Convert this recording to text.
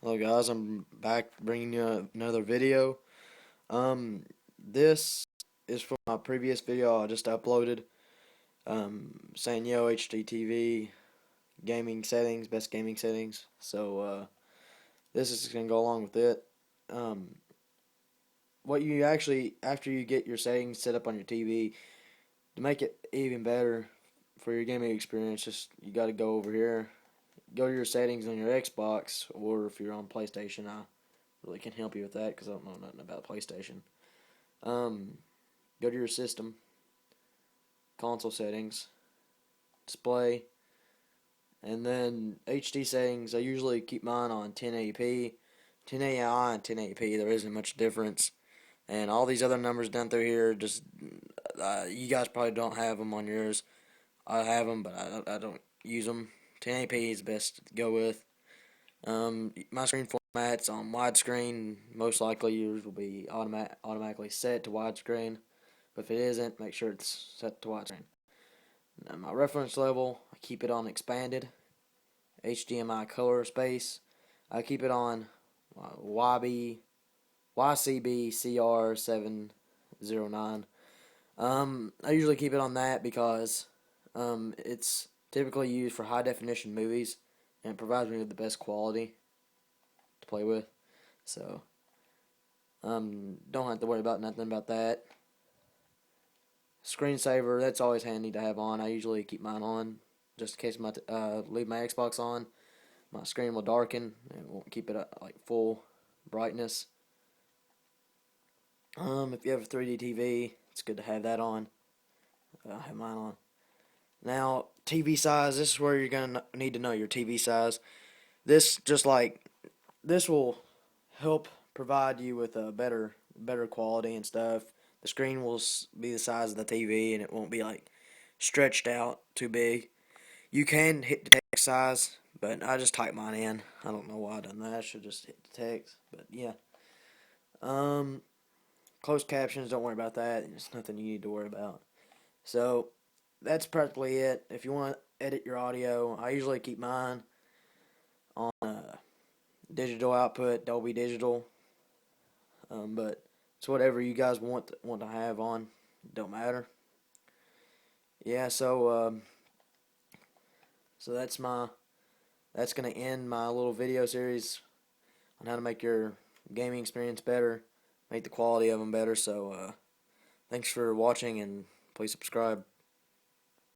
Hello guys, I'm back bringing you another video. This is from my previous video I just uploaded, saying yo HDTV gaming settings, best gaming settings. So this is gonna go along with it. Um, what you actually after you get your settings set up on your TV to make it even better for your gaming experience, just you got to go over here, go to your settings on your Xbox, or if you're on PlayStation, I really can help you with that because I don't know nothing about PlayStation. Um, Go to your system, console settings, display, and then HD settings. I usually keep mine on 1080p, 1080i, and 1080p. There isn't much difference. And all these other numbers down through here, just you guys probably don't have them on yours. I have them, but I don't use them. 1080p is best to go with. My screen format's on widescreen. Most likely yours will be automatically set to widescreen. But if it isn't, make sure it's set to widescreen. Now my reference level, I keep it on expanded. HDMI color space, I keep it on YCB CR709. I usually keep it on that because it's typically used for high definition movies and it provides me with the best quality to play with. So don't have to worry about nothing about that. Screensaver, that's always handy to have on. I usually keep mine on just in case leave my Xbox on. My screen will darken and won't keep it at like full brightness. If you have a 3D TV, it's good to have that on. I have mine on. Now, TV size. This is where you're gonna need to know your TV size. This just like this will help provide you with a better quality and stuff. The screen will be the size of the TV and it won't be like stretched out too big. You can hit the text size, but I just typed mine in. I don't know why I done that. I should just hit the text, but yeah. Um, Closed captions. Don't worry about that. It's nothing you need to worry about. So that's practically it. If you want to edit your audio, I usually keep mine on digital output, Dolby Digital. But it's whatever you guys want to have on. Don't matter. Yeah. So that's gonna end my little video series on how to make your gaming experience better, make the quality of them better. So thanks for watching and please subscribe.